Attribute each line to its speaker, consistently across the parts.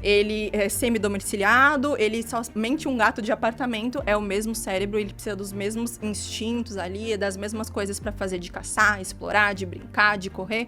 Speaker 1: ele é semi-domiciliado, ele somente um gato de apartamento é o mesmo cérebro, ele precisa dos mesmos instintos ali, das mesmas coisas para fazer de caçar, explorar, de brincar, de correr.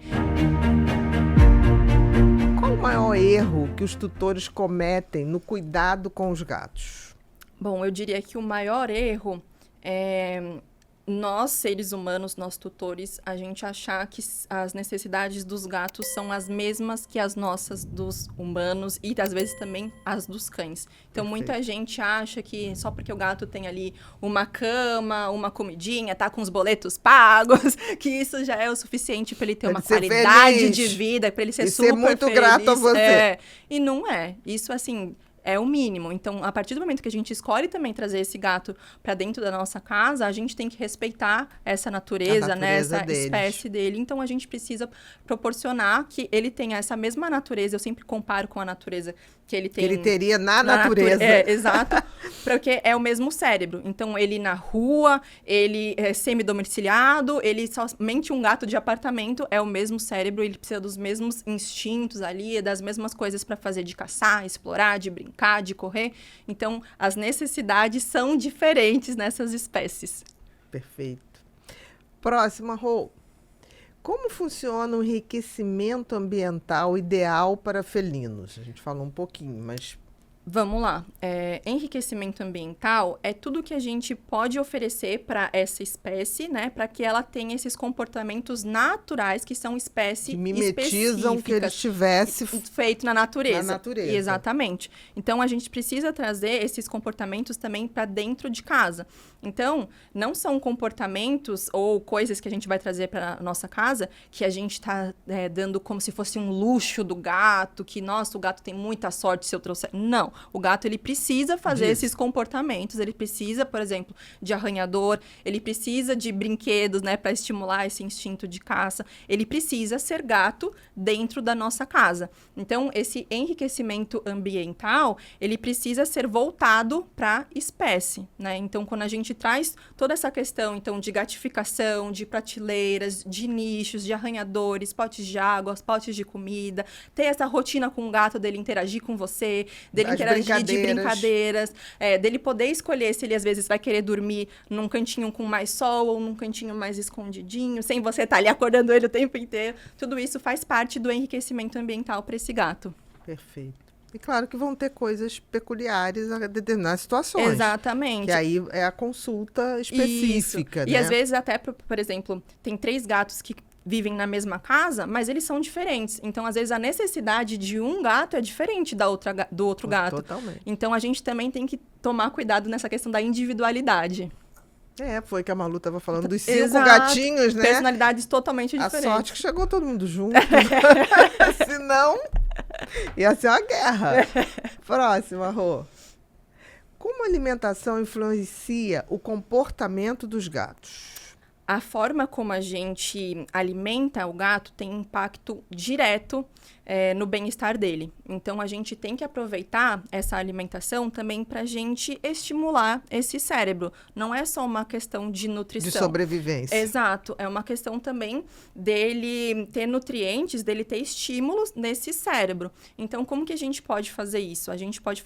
Speaker 2: Qual o maior erro que os tutores cometem no cuidado com os gatos?
Speaker 1: Bom, eu diria que o maior erro é nós, seres humanos, nós tutores, a gente achar que as necessidades dos gatos são as mesmas que as nossas dos humanos e, às vezes, também as dos cães. Então, muita gente acha que só porque o gato tem ali uma cama, uma comidinha, tá com os boletos pagos, que isso já é o suficiente para ele ter uma qualidade de vida, para ele ser super feliz.
Speaker 2: E ser muito grato a você.
Speaker 1: E não é. Isso, assim, é o mínimo. Então, a partir do momento que a gente escolhe também trazer esse gato para dentro da nossa casa, a gente tem que respeitar essa natureza, né? Essa espécie dele. Então, a gente precisa proporcionar que ele tenha essa mesma natureza. Eu sempre comparo com a natureza que ele tem.
Speaker 2: Que ele teria na natureza.
Speaker 1: Exato. Porque é o mesmo cérebro. Então, ele na rua, ele é semi-domiciliado, ele somente um gato de apartamento é o mesmo cérebro. Ele precisa dos mesmos instintos ali, das mesmas coisas para fazer de caçar, explorar, de brincar, de correr. Então, as necessidades são diferentes nessas espécies.
Speaker 2: Perfeito. Próxima, Rô. Como funciona o enriquecimento ambiental ideal para felinos? A gente falou um pouquinho, mas...
Speaker 1: Vamos lá. Enriquecimento ambiental é tudo que a gente pode oferecer para essa espécie, né? Para que ela tenha esses comportamentos naturais que são espécie
Speaker 2: que mimetizam que ele estivesse
Speaker 1: feito na natureza.
Speaker 2: Na natureza.
Speaker 1: Exatamente. Então, a gente precisa trazer esses comportamentos também para dentro de casa. Então, não são comportamentos ou coisas que a gente vai trazer para nossa casa que a gente está dando como se fosse um luxo do gato, que, nossa, o gato tem muita sorte se eu trouxer. Não. O gato, ele precisa fazer esses comportamentos, ele precisa, por exemplo, de arranhador, ele precisa de brinquedos, né, para estimular esse instinto de caça, ele precisa ser gato dentro da nossa casa. Então, esse enriquecimento ambiental, ele precisa ser voltado para a espécie, né? Então, quando a gente traz toda essa questão, então, de gatificação, de prateleiras, de nichos, de arranhadores, potes de água, potes de comida, ter essa rotina com o gato, dele interagir com você, dele interagir de brincadeiras, dele poder escolher se ele às vezes vai querer dormir num cantinho com mais sol ou num cantinho mais escondidinho, sem você estar ali acordando ele o tempo inteiro. Tudo isso faz parte do enriquecimento ambiental para esse gato.
Speaker 2: Perfeito. E claro que vão ter coisas peculiares a determinadas situações.
Speaker 1: Exatamente.
Speaker 2: Que aí é a consulta específica,
Speaker 1: isso.
Speaker 2: né?
Speaker 1: E às vezes até, por exemplo, tem 3 gatos que vivem na mesma casa, mas eles são diferentes. Então, às vezes, a necessidade de um gato é diferente do outro gato.
Speaker 2: Totalmente.
Speaker 1: Então, a gente também tem que tomar cuidado nessa questão da individualidade.
Speaker 2: Foi que a Malu estava falando dos 5
Speaker 1: Exato.
Speaker 2: gatinhos, né?
Speaker 1: Personalidades totalmente diferentes.
Speaker 2: A sorte que chegou todo mundo junto. Senão, ia ser uma guerra. Próxima, Rô. Como a alimentação influencia o comportamento dos gatos?
Speaker 1: A forma como a gente alimenta o gato tem impacto direto no bem-estar dele. Então, a gente tem que aproveitar essa alimentação também para a gente estimular esse cérebro. Não é só uma questão de nutrição.
Speaker 2: De sobrevivência.
Speaker 1: Exato. É uma questão também dele ter nutrientes, dele ter estímulos nesse cérebro. Então, como que a gente pode fazer isso? A gente pode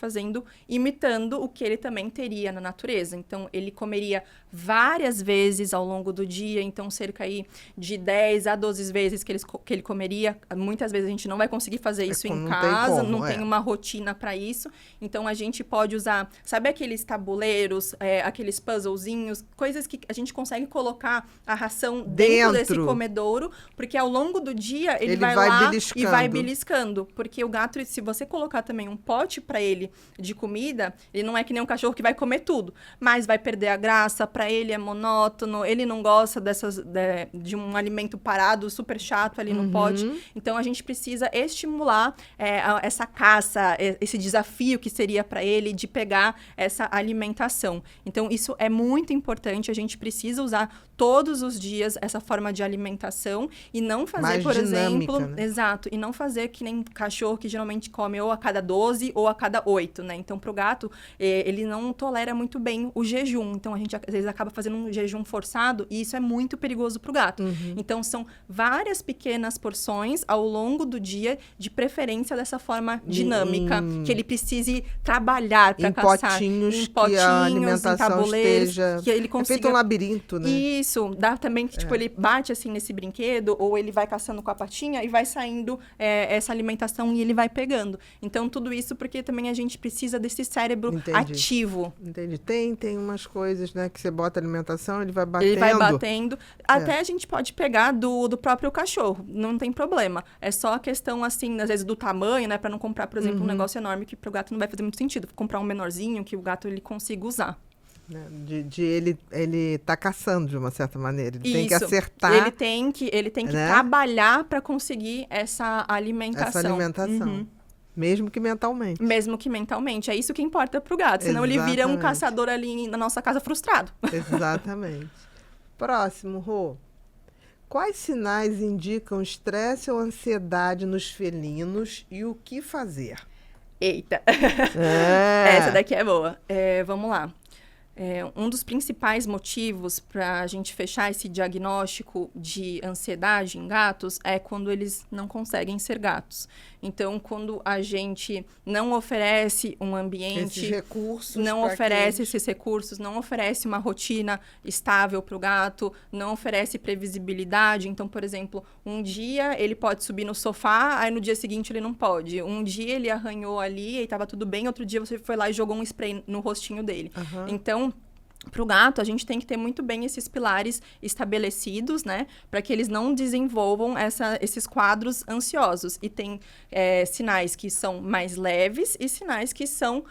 Speaker 1: imitando o que ele também teria na natureza. Então, ele comeria várias vezes ao longo do dia. Então, cerca aí de 10 a 12 vezes que ele comeria. Muitas vezes a gente não vai conseguir fazer isso em casa, não tem uma rotina para isso. Então, a gente pode usar, sabe aqueles tabuleiros, aqueles puzzlezinhos, coisas que a gente consegue colocar a ração dentro desse comedouro, porque ao longo do dia ele vai lá e vai beliscando. Porque o gato, se você colocar também um pote para ele de comida, ele não é que nem um cachorro que vai comer tudo, mas vai perder a graça, para ele é monótono, ele não gosta de um alimento parado, super chato ali no pote. Então, a gente precisa estimular essa caça, esse desafio que seria para ele de pegar essa alimentação. Então, isso é muito importante. A gente precisa usar todos os dias essa forma de alimentação e não fazer,
Speaker 2: mais
Speaker 1: por
Speaker 2: dinâmica,
Speaker 1: exemplo...
Speaker 2: né?
Speaker 1: Exato. E não fazer que nem cachorro que geralmente come ou a cada 12 ou a cada 8, né? Então, pro gato, ele não tolera muito bem o jejum. Então, a gente, às vezes, acaba fazendo um jejum forçado e isso é muito perigoso pro gato. Então, são várias pequenas porções ao longo do dia dia, de preferência dessa forma dinâmica, que ele precise trabalhar para caçar.
Speaker 2: Potinhos, que a alimentação
Speaker 1: em tabuleiros,
Speaker 2: esteja...
Speaker 1: que ele consiga...
Speaker 2: É feito um labirinto, né?
Speaker 1: Isso, dá também que, tipo, ele bate, assim, nesse brinquedo, ou ele vai caçando com a patinha e vai saindo essa alimentação e ele vai pegando. Então, tudo isso porque também a gente precisa desse cérebro ativo.
Speaker 2: Entendi. Tem umas coisas, né, que você bota alimentação, ele vai batendo.
Speaker 1: Ele vai batendo. Até a gente pode pegar do próprio cachorro, não tem problema. É só a questão, assim, às vezes do tamanho, né, para não comprar, por exemplo, um negócio enorme que pro gato não vai fazer muito sentido. Comprar um menorzinho que o gato ele consiga usar.
Speaker 2: Ele tá caçando de uma certa maneira. Ele tem que
Speaker 1: Isso.
Speaker 2: acertar.
Speaker 1: Ele tem que né? trabalhar para conseguir essa alimentação.
Speaker 2: Mesmo que mentalmente.
Speaker 1: Mesmo que mentalmente. É isso que importa pro gato. Senão ele vira um caçador ali na nossa casa frustrado.
Speaker 2: Exatamente. Próximo, Rô. Quais sinais indicam estresse ou ansiedade nos felinos e o que fazer?
Speaker 1: Eita! Essa daqui é boa. Vamos lá. Um dos principais motivos para a gente fechar esse diagnóstico de ansiedade em gatos é quando eles não conseguem ser gatos. Então, quando a gente não oferece um ambiente...
Speaker 2: Esses recursos.
Speaker 1: Não oferece esses recursos, não oferece uma rotina estável para o gato, não oferece previsibilidade. Então, por exemplo, um dia ele pode subir no sofá, aí no dia seguinte ele não pode. Um dia ele arranhou ali e estava tudo bem, outro dia você foi lá e jogou um spray no rostinho dele. Então... Para o gato, a gente tem que ter muito bem esses pilares estabelecidos, né? Para que eles não desenvolvam esses quadros ansiosos. E tem sinais que são mais leves e sinais que são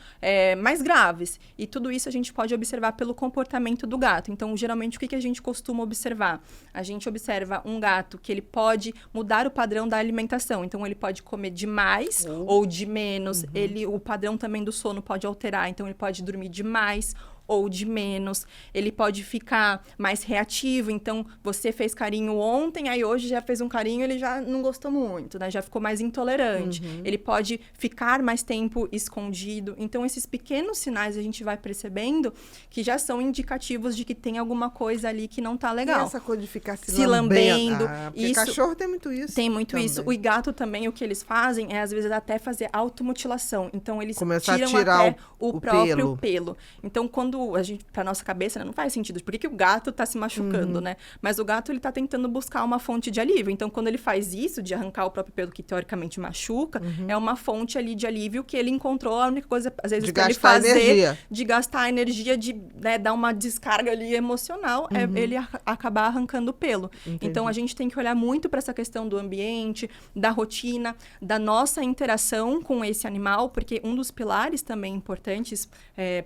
Speaker 1: mais graves. E tudo isso a gente pode observar pelo comportamento do gato. Então, geralmente, o que a gente costuma observar? A gente observa um gato que ele pode mudar o padrão da alimentação. Então, ele pode comer demais ou de menos. O padrão também do sono pode alterar. Então, ele pode dormir demais ou de menos, ele pode ficar mais reativo, então você fez carinho ontem, aí hoje já fez um carinho, ele já não gostou muito, né? Já ficou mais intolerante. Ele pode ficar mais tempo escondido. Então, esses pequenos sinais a gente vai percebendo que já são indicativos de que tem alguma coisa ali que não tá legal.
Speaker 2: E essa coisa de ficar se lambendo. Porque cachorro tem muito isso.
Speaker 1: Tem muito também. Isso. O gato também, o que eles fazem é, às vezes, até fazer automutilação. Então, eles tiram até o próprio pelo. Então, quando a gente, pra nossa cabeça, né, não faz sentido. Por que o gato tá se machucando, né? Mas o gato, ele tá tentando buscar uma fonte de alívio. Então, quando ele faz isso, de arrancar o próprio pelo que teoricamente machuca, é uma fonte ali de alívio que ele encontrou. A única coisa, às vezes, pra ele fazer, de gastar energia, de dar uma descarga ali emocional, é ele acabar arrancando o pelo.
Speaker 2: Entendi.
Speaker 1: Então, a gente tem que olhar muito para essa questão do ambiente, da rotina, da nossa interação com esse animal, porque um dos pilares também importantes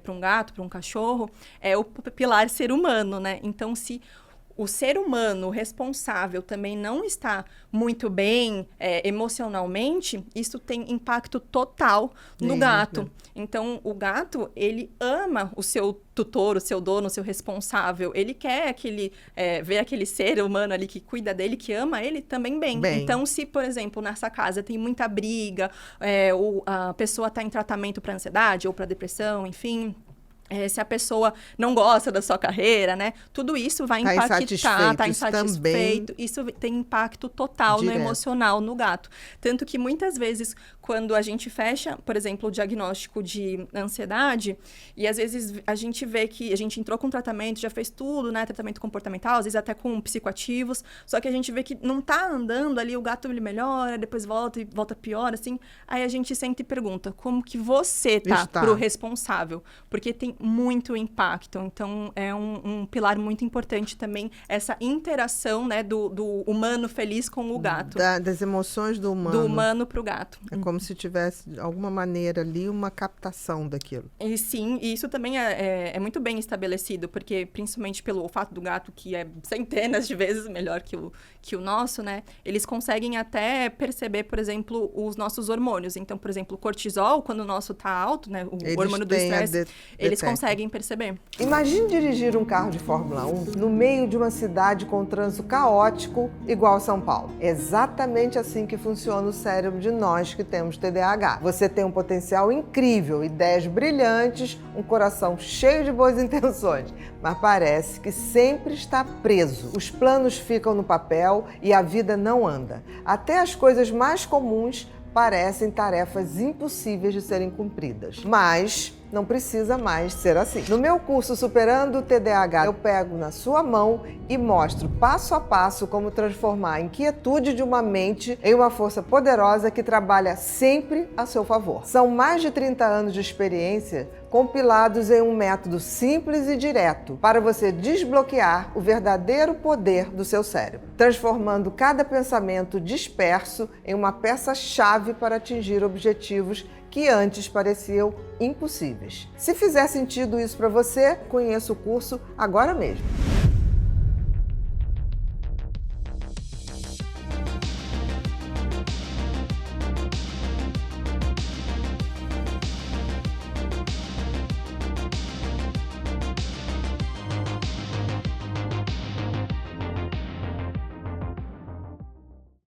Speaker 1: para um gato, para um cachorro, é o pilar ser humano, né? Então, se o ser humano responsável também não está muito bem emocionalmente, isso tem impacto total no gato. Então, o gato, ele ama o seu tutor, o seu dono, o seu responsável. Ele quer ver aquele ser humano ali que cuida dele, que ama ele também bem. Então, se, por exemplo, nessa casa tem muita briga, ou a pessoa está em tratamento para ansiedade ou para depressão, enfim... se a pessoa não gosta da sua carreira, né? Tudo isso vai impactar, tá insatisfeito. Isso tem impacto total no emocional, no gato. Tanto que muitas vezes, quando a gente fecha, por exemplo, o diagnóstico de ansiedade, e às vezes a gente vê que a gente entrou com tratamento, já fez tudo, né? Tratamento comportamental, às vezes até com psicoativos, só que a gente vê que não tá andando ali, o gato ele melhora, depois volta e volta pior, assim. Aí a gente senta e pergunta, como que você tá pro responsável? Porque tem muito impacto. Então, é um pilar muito importante também, essa interação, né, do humano feliz com o gato.
Speaker 2: Das emoções do humano.
Speaker 1: Do humano pro gato.
Speaker 2: É como se tivesse, de alguma maneira, ali, uma captação daquilo.
Speaker 1: E sim, e isso também é muito bem estabelecido, porque, principalmente pelo olfato do gato, que é centenas de vezes melhor que o nosso, né, eles conseguem até perceber, por exemplo, os nossos hormônios. Então, por exemplo, o cortisol, quando o nosso tá alto, né, o hormônio do estresse, eles conseguem perceber.
Speaker 2: Imagine dirigir um carro de Fórmula 1 no meio de uma cidade com trânsito caótico igual São Paulo. É exatamente assim que funciona o cérebro de nós que temos TDAH. Você tem um potencial incrível, ideias brilhantes, um coração cheio de boas intenções, mas parece que sempre está preso. Os planos ficam no papel e a vida não anda. Até as coisas mais comuns parecem tarefas impossíveis de serem cumpridas. Mas não precisa mais ser assim. No meu curso Superando o TDAH, eu pego na sua mão e mostro passo a passo como transformar a inquietude de uma mente em uma força poderosa que trabalha sempre a seu favor. São mais de 30 anos de experiência compilados em um método simples e direto para você desbloquear o verdadeiro poder do seu cérebro, transformando cada pensamento disperso em uma peça-chave para atingir objetivos que antes pareciam impossíveis. Se fizer sentido isso para você, conheça o curso agora mesmo.